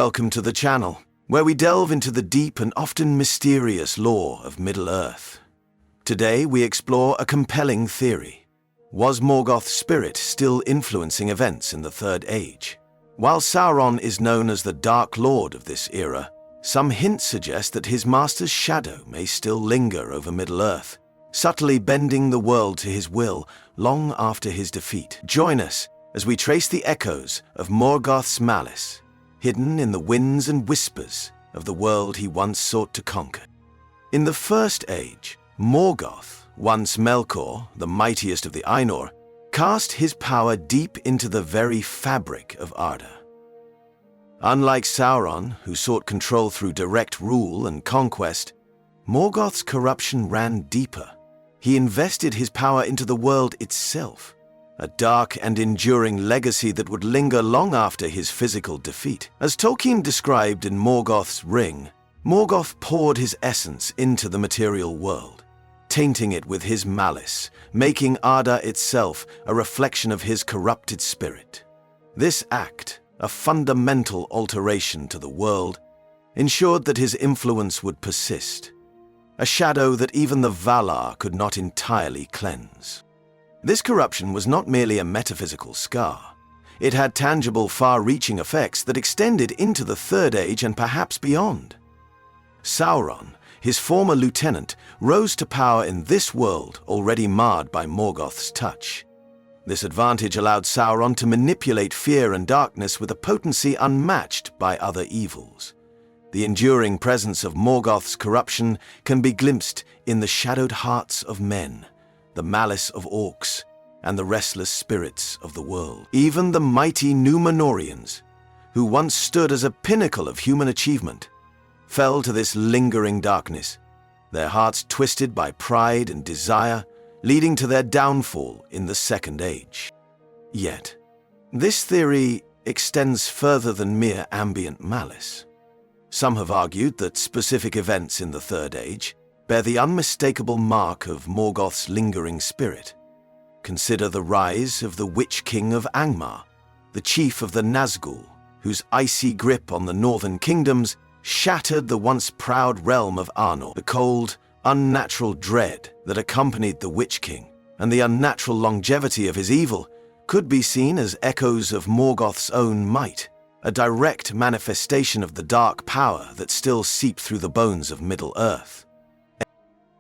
Welcome to the channel, where we delve into the deep and often mysterious lore of Middle-earth. Today we explore a compelling theory. Was Morgoth's spirit still influencing events in the Third Age? While Sauron is known as the Dark Lord of this era, some hints suggest that his master's shadow may still linger over Middle-earth, subtly bending the world to his will long after his defeat. Join us as we trace the echoes of Morgoth's malice, hidden in the winds and whispers of the world he once sought to conquer. In the First Age, Morgoth, once Melkor, the mightiest of the Ainur, cast his power deep into the very fabric of Arda. Unlike Sauron, who sought control through direct rule and conquest, Morgoth's corruption ran deeper. He invested his power into the world itself, a dark and enduring legacy that would linger long after his physical defeat. As Tolkien described in Morgoth's Ring, Morgoth poured his essence into the material world, tainting it with his malice, making Arda itself a reflection of his corrupted spirit. This act, a fundamental alteration to the world, ensured that his influence would persist, a shadow that even the Valar could not entirely cleanse. This corruption was not merely a metaphysical scar. It had tangible, far-reaching effects that extended into the Third Age and perhaps beyond. Sauron, his former lieutenant, rose to power in this world already marred by Morgoth's touch. This advantage allowed Sauron to manipulate fear and darkness with a potency unmatched by other evils. The enduring presence of Morgoth's corruption can be glimpsed in the shadowed hearts of men, the malice of orcs, and the restless spirits of the world. Even the mighty Númenóreans, who once stood as a pinnacle of human achievement, fell to this lingering darkness, their hearts twisted by pride and desire, leading to their downfall in the Second Age. Yet, this theory extends further than mere ambient malice. Some have argued that specific events in the Third Age bear the unmistakable mark of Morgoth's lingering spirit. Consider the rise of the Witch King of Angmar, the chief of the Nazgûl, whose icy grip on the northern kingdoms shattered the once proud realm of Arnor. The cold, unnatural dread that accompanied the Witch King, and the unnatural longevity of his evil, could be seen as echoes of Morgoth's own might, a direct manifestation of the dark power that still seeped through the bones of Middle-earth.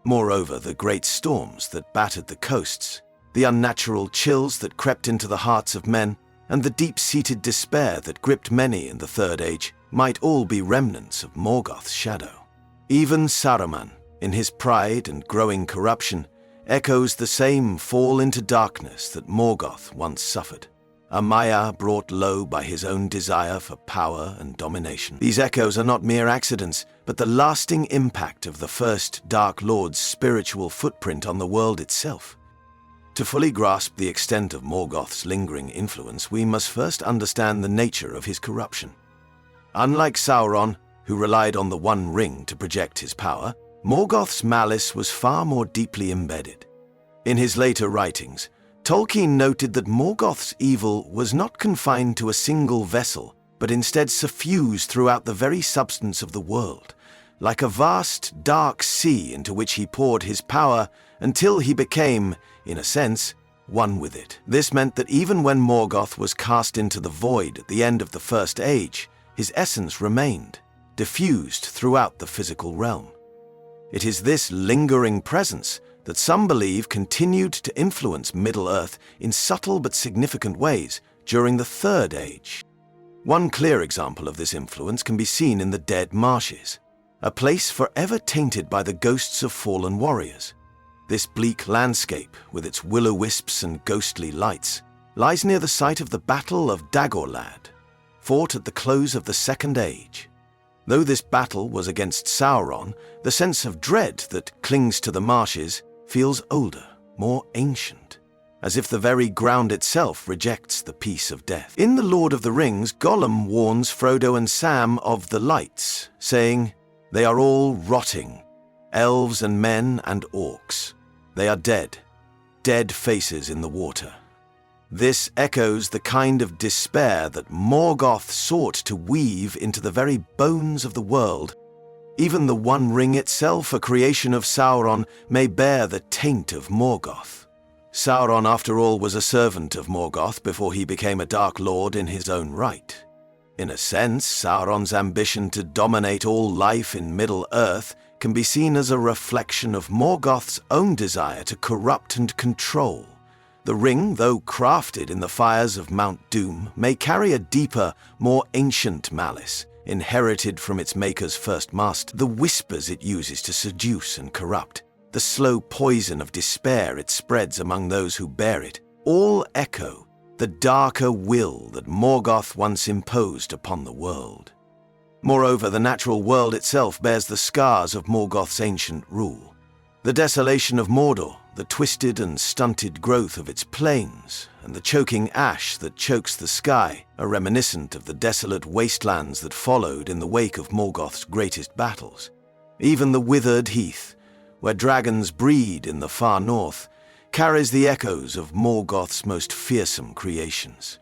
Moreover, the great storms that battered the coasts, the unnatural chills that crept into the hearts of men, and the deep-seated despair that gripped many in the Third Age might all be remnants of Morgoth's shadow. Even Saruman, in his pride and growing corruption, echoes the same fall into darkness that Morgoth once suffered, a Maya brought low by his own desire for power and domination. These echoes are not mere accidents, but the lasting impact of the first Dark Lord's spiritual footprint on the world itself. To fully grasp the extent of Morgoth's lingering influence, we must first understand the nature of his corruption. Unlike Sauron, who relied on the One Ring to project his power, Morgoth's malice was far more deeply embedded. In his later writings, Tolkien noted that Morgoth's evil was not confined to a single vessel, but instead suffused throughout the very substance of the world, like a vast, dark sea into which he poured his power until he became, in a sense, one with it. This meant that even when Morgoth was cast into the void at the end of the First Age, his essence remained, diffused throughout the physical realm. It is this lingering presence that some believe continued to influence Middle-earth in subtle but significant ways during the Third Age. One clear example of this influence can be seen in the Dead Marshes, a place forever tainted by the ghosts of fallen warriors. This bleak landscape, with its will-o'-wisps and ghostly lights, lies near the site of the Battle of Dagorlad, fought at the close of the Second Age. Though this battle was against Sauron, the sense of dread that clings to the marshes feels older, more ancient, as if the very ground itself rejects the peace of death. In The Lord of the Rings, Gollum warns Frodo and Sam of the lights, saying, "They are all rotting, elves and men and orcs. They are dead, dead faces in the water." This echoes the kind of despair that Morgoth sought to weave into the very bones of the world. Even the One Ring itself, a creation of Sauron, may bear the taint of Morgoth. Sauron, after all, was a servant of Morgoth before he became a Dark Lord in his own right. In a sense, Sauron's ambition to dominate all life in Middle-earth can be seen as a reflection of Morgoth's own desire to corrupt and control. The ring, though crafted in the fires of Mount Doom, may carry a deeper, more ancient malice, inherited from its maker's first master. The whispers it uses to seduce and corrupt, the slow poison of despair it spreads among those who bear it, all echo the darker will that Morgoth once imposed upon the world. Moreover, the natural world itself bears the scars of Morgoth's ancient rule. The desolation of Mordor, the twisted and stunted growth of its plains, and the choking ash that chokes the sky are reminiscent of the desolate wastelands that followed in the wake of Morgoth's greatest battles. Even the withered heath, where dragons breed in the far north, carries the echoes of Morgoth's most fearsome creations.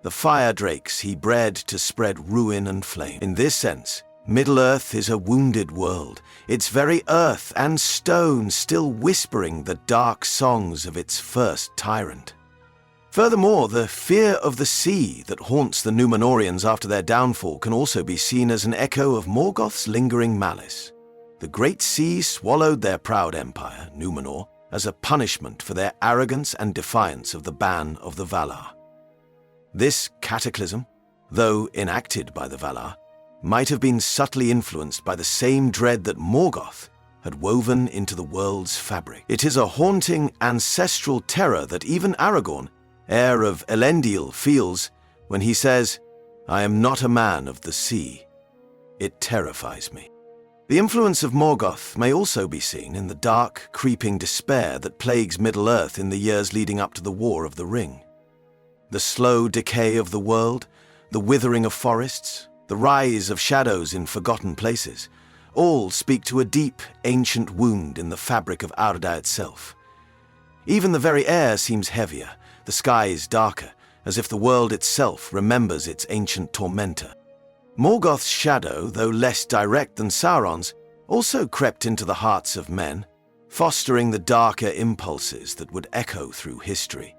The fire drakes he bred to spread ruin and flame. In this sense, Middle-earth is a wounded world, its very earth and stone still whispering the dark songs of its first tyrant. Furthermore, the fear of the sea that haunts the Númenóreans after their downfall can also be seen as an echo of Morgoth's lingering malice. The great sea swallowed their proud empire, Númenor, as a punishment for their arrogance and defiance of the ban of the Valar. This cataclysm, though enacted by the Valar, might have been subtly influenced by the same dread that Morgoth had woven into the world's fabric. It is a haunting, ancestral terror that even Aragorn, heir of Elendil, feels when he says, "I am not a man of the sea. It terrifies me." The influence of Morgoth may also be seen in the dark, creeping despair that plagues Middle-earth in the years leading up to the War of the Ring. The slow decay of the world, the withering of forests, the rise of shadows in forgotten places, all speak to a deep, ancient wound in the fabric of Arda itself. Even the very air seems heavier, the skies darker, as if the world itself remembers its ancient tormentor. Morgoth's shadow, though less direct than Sauron's, also crept into the hearts of men, fostering the darker impulses that would echo through history.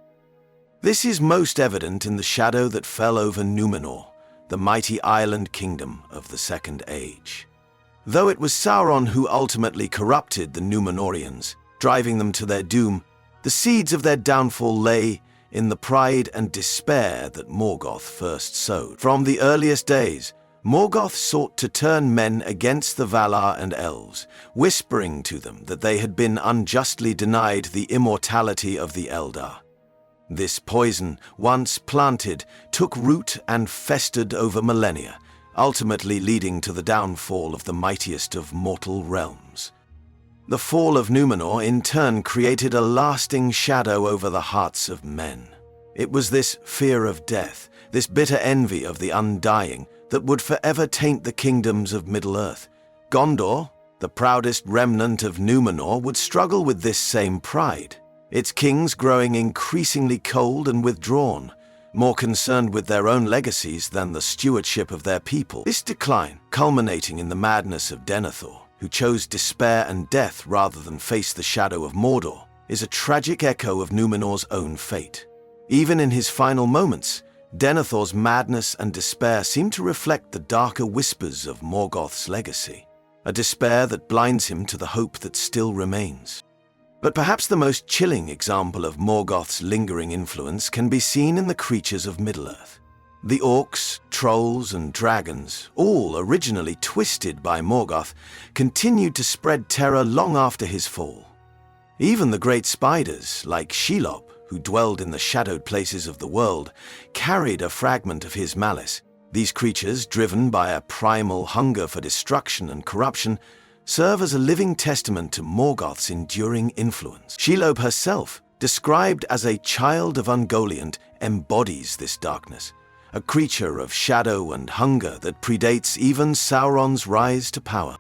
This is most evident in the shadow that fell over Númenor, the mighty island kingdom of the Second Age. Though it was Sauron who ultimately corrupted the Númenóreans, driving them to their doom, the seeds of their downfall lay in the pride and despair that Morgoth first sowed. From the earliest days, Morgoth sought to turn men against the Valar and elves, whispering to them that they had been unjustly denied the immortality of the Eldar. This poison, once planted, took root and festered over millennia, ultimately leading to the downfall of the mightiest of mortal realms. The fall of Númenor in turn created a lasting shadow over the hearts of men. It was this fear of death, this bitter envy of the undying, that would forever taint the kingdoms of Middle-earth. Gondor, the proudest remnant of Númenor, would struggle with this same pride, its kings growing increasingly cold and withdrawn, more concerned with their own legacies than the stewardship of their people. This decline, culminating in the madness of Denethor, who chose despair and death rather than face the shadow of Mordor, is a tragic echo of Númenor's own fate. Even in his final moments, Denethor's madness and despair seem to reflect the darker whispers of Morgoth's legacy, a despair that blinds him to the hope that still remains. But perhaps the most chilling example of Morgoth's lingering influence can be seen in the creatures of Middle-earth. The orcs, trolls, and dragons, all originally twisted by Morgoth, continued to spread terror long after his fall. Even the great spiders, like Shelob, who dwelled in the shadowed places of the world, carried a fragment of his malice. These creatures, driven by a primal hunger for destruction and corruption, serve as a living testament to Morgoth's enduring influence. Shelob herself, described as a child of Ungoliant, embodies this darkness, a creature of shadow and hunger that predates even Sauron's rise to power.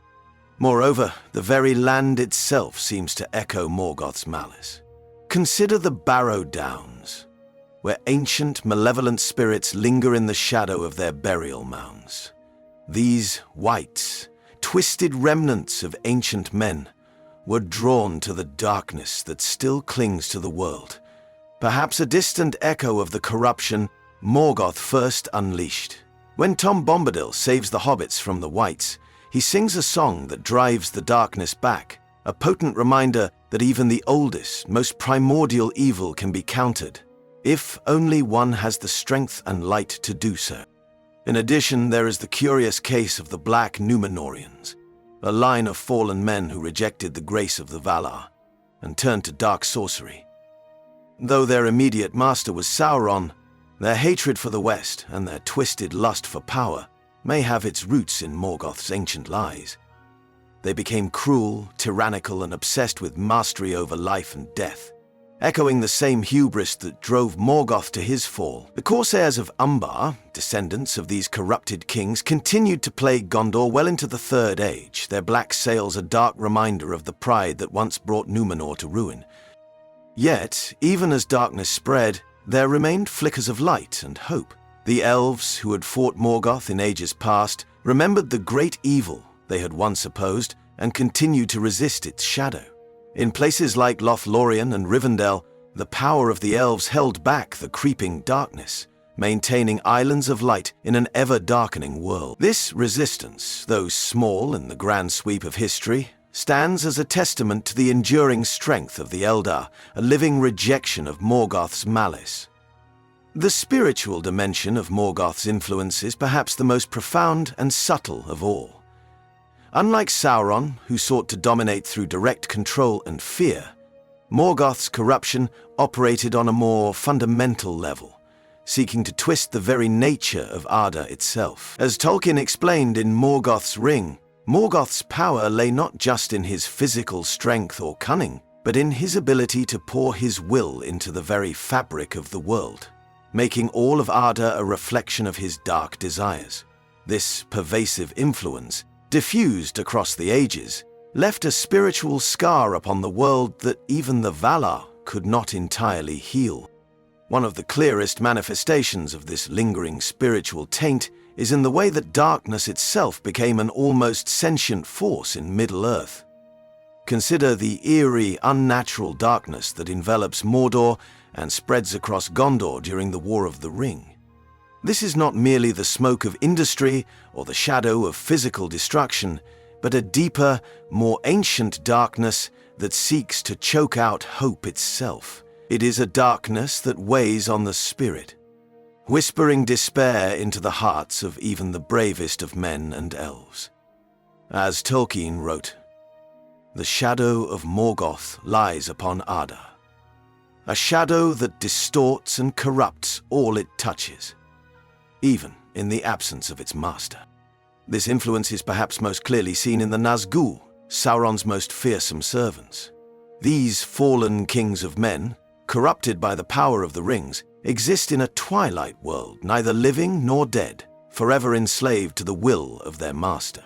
Moreover, the very land itself seems to echo Morgoth's malice. Consider the Barrow Downs. where ancient, malevolent spirits linger in the shadow of their burial mounds. These whites, twisted remnants of ancient men, were drawn to the darkness that still clings to the world, perhaps a distant echo of the corruption Morgoth first unleashed. When Tom Bombadil saves the hobbits from the whites, he sings a song that drives the darkness back, a potent reminder that even the oldest, most primordial evil can be countered, if only one has the strength and light to do so. In addition, there is the curious case of the Black Númenóreans, a line of fallen men who rejected the grace of the Valar and turned to dark sorcery. Though their immediate master was Sauron, their hatred for the West and their twisted lust for power may have its roots in Morgoth's ancient lies. They became cruel, tyrannical, and obsessed with mastery over life and death, echoing the same hubris that drove Morgoth to his fall. The Corsairs of Umbar, descendants of these corrupted kings, continued to plague Gondor well into the Third Age, their black sails a dark reminder of the pride that once brought Númenor to ruin. Yet, even as darkness spread, there remained flickers of light and hope. The elves who had fought Morgoth in ages past remembered the great evil they had once opposed and continued to resist its shadow. In places like Lothlorien and Rivendell, the power of the elves held back the creeping darkness, maintaining islands of light in an ever-darkening world. This resistance, though small in the grand sweep of history, stands as a testament to the enduring strength of the Eldar, a living rejection of Morgoth's malice. The spiritual dimension of Morgoth's influence is perhaps the most profound and subtle of all. Unlike Sauron, who sought to dominate through direct control and fear, Morgoth's corruption operated on a more fundamental level, seeking to twist the very nature of Arda itself. As Tolkien explained in Morgoth's Ring, Morgoth's power lay not just in his physical strength or cunning, but in his ability to pour his will into the very fabric of the world, making all of Arda a reflection of his dark desires. This pervasive influence, diffused across the ages, left a spiritual scar upon the world that even the Valar could not entirely heal. One of the clearest manifestations of this lingering spiritual taint is in the way that darkness itself became an almost sentient force in Middle-earth. Consider the eerie, unnatural darkness that envelops Mordor and spreads across Gondor during the War of the Ring. This is not merely the smoke of industry or the shadow of physical destruction, but a deeper, more ancient darkness that seeks to choke out hope itself. It is a darkness that weighs on the spirit, whispering despair into the hearts of even the bravest of men and elves. As Tolkien wrote, "The shadow of Morgoth lies upon Arda, a shadow that distorts and corrupts all it touches, even in the absence of its master." This influence is perhaps most clearly seen in the Nazgûl, Sauron's most fearsome servants. These fallen kings of men, corrupted by the power of the rings, exist in a twilight world, neither living nor dead, forever enslaved to the will of their master.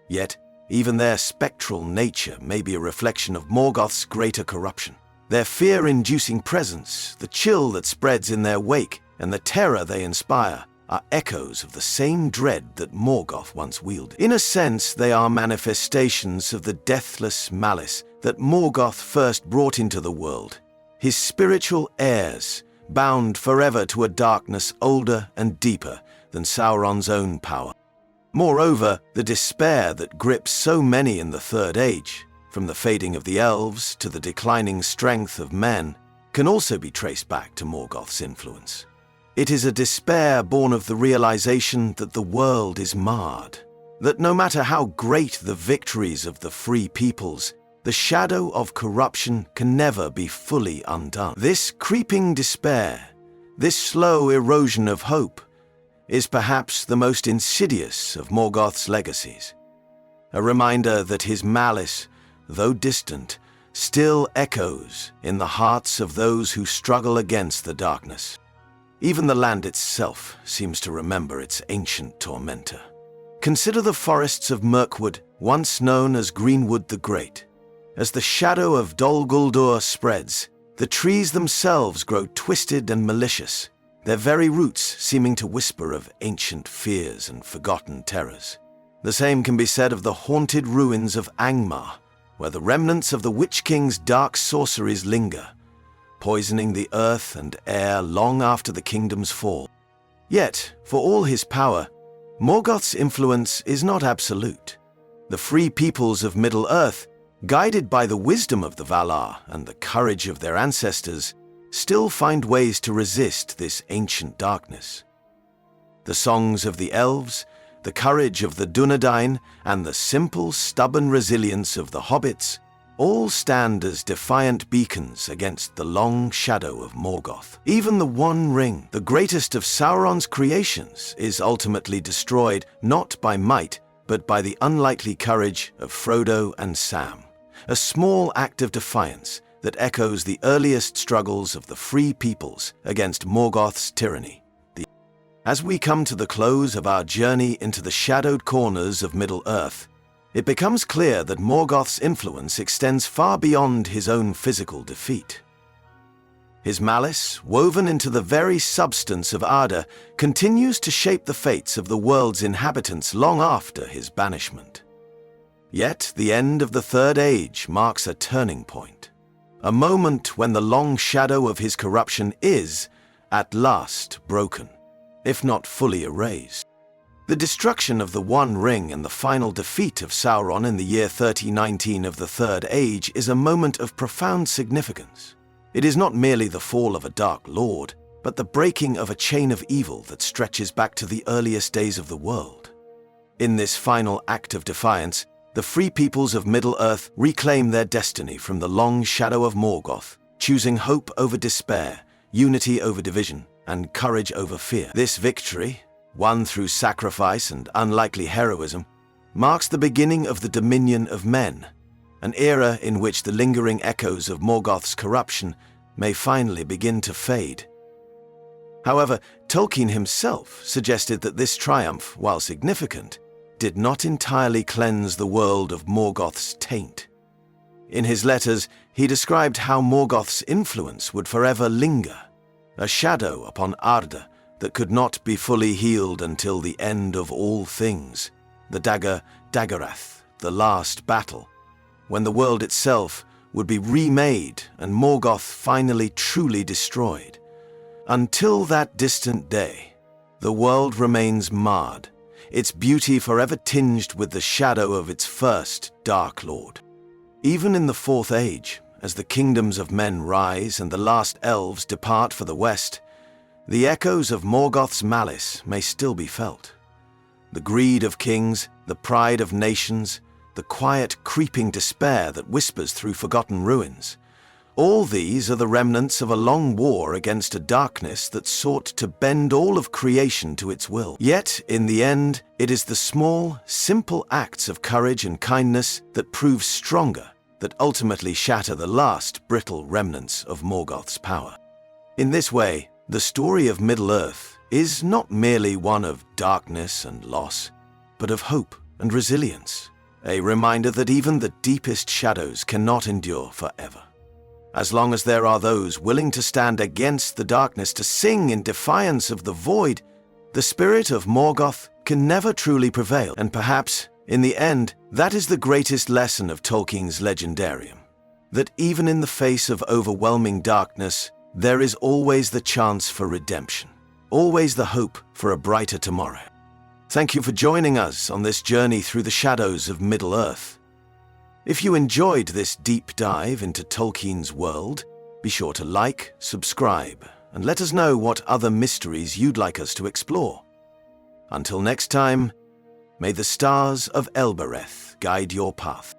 Yet, even their spectral nature may be a reflection of Morgoth's greater corruption. Their fear-inducing presence, the chill that spreads in their wake, and the terror they inspire are echoes of the same dread that Morgoth once wielded. In a sense, they are manifestations of the deathless malice that Morgoth first brought into the world, his spiritual heirs, bound forever to a darkness older and deeper than Sauron's own power. Moreover, the despair that grips so many in the Third Age, from the fading of the elves to the declining strength of men, can also be traced back to Morgoth's influence. It is a despair born of the realization that the world is marred, that no matter how great the victories of the free peoples, the shadow of corruption can never be fully undone. This creeping despair, this slow erosion of hope, is perhaps the most insidious of Morgoth's legacies. A reminder that his malice, though distant, still echoes in the hearts of those who struggle against the darkness. Even the land itself seems to remember its ancient tormentor. Consider the forests of Mirkwood, once known as Greenwood the Great. As the shadow of Dol Guldur spreads, The trees themselves grow twisted and malicious, their very roots seeming to whisper of ancient fears and forgotten terrors. The same can be said of the haunted ruins of Angmar, where the remnants of the Witch King's dark sorceries linger, poisoning the earth and air long after the kingdom's fall. Yet, for all his power, Morgoth's influence is not absolute. The free peoples of Middle-earth, guided by the wisdom of the Valar and the courage of their ancestors, still find ways to resist this ancient darkness. The songs of the elves, the courage of the Dunedain, and the simple, stubborn resilience of the hobbits all stand as defiant beacons against the long shadow of Morgoth. Even the One Ring, the greatest of Sauron's creations, is ultimately destroyed not by might, but by the unlikely courage of Frodo and Sam. A small act of defiance that echoes the earliest struggles of the free peoples against Morgoth's tyranny. As we come to the close of our journey into the shadowed corners of Middle-earth, it becomes clear that Morgoth's influence extends far beyond his own physical defeat. His malice, woven into the very substance of Arda, continues to shape the fates of the world's inhabitants long after his banishment. Yet the end of the Third Age marks a turning point, a moment when the long shadow of his corruption is, at last, broken, if not fully erased. The destruction of the One Ring and the final defeat of Sauron in the year 3019 of the Third Age is a moment of profound significance. It is not merely the fall of a Dark Lord, but the breaking of a chain of evil that stretches back to the earliest days of the world. In this final act of defiance, the free peoples of Middle-earth reclaim their destiny from the long shadow of Morgoth, choosing hope over despair, unity over division, and courage over fear. This victory, won through sacrifice and unlikely heroism, marks the beginning of the dominion of men, an era in which the lingering echoes of Morgoth's corruption may finally begin to fade. However, Tolkien himself suggested that this triumph, while significant, did not entirely cleanse the world of Morgoth's taint. In his letters, he described how Morgoth's influence would forever linger, a shadow upon Arda that could not be fully healed until the end of all things, the dagger Daggorath, the last battle, when the world itself would be remade and Morgoth finally truly destroyed. Until that distant day, the world remains marred, its beauty forever tinged with the shadow of its first Dark Lord. Even in the Fourth Age, as the kingdoms of men rise and the last elves depart for the west, the echoes of Morgoth's malice may still be felt. The greed of kings, the pride of nations, the quiet, creeping despair that whispers through forgotten ruins. All these are the remnants of a long war against a darkness that sought to bend all of creation to its will. Yet, in the end, it is the small, simple acts of courage and kindness that prove stronger, that ultimately shatter the last brittle remnants of Morgoth's power. In this way, the story of Middle-earth is not merely one of darkness and loss, but of hope and resilience, a reminder that even the deepest shadows cannot endure forever. As long as there are those willing to stand against the darkness, to sing in defiance of the void, the spirit of Morgoth can never truly prevail. And perhaps, in the end, that is the greatest lesson of Tolkien's legendarium, that even in the face of overwhelming darkness, there is always the chance for redemption, always the hope for a brighter tomorrow. Thank you for joining us on this journey through the shadows of Middle-earth. If you enjoyed this deep dive into Tolkien's world, be sure to like, subscribe, and let us know what other mysteries you'd like us to explore. Until next time, may the stars of Elbereth guide your path.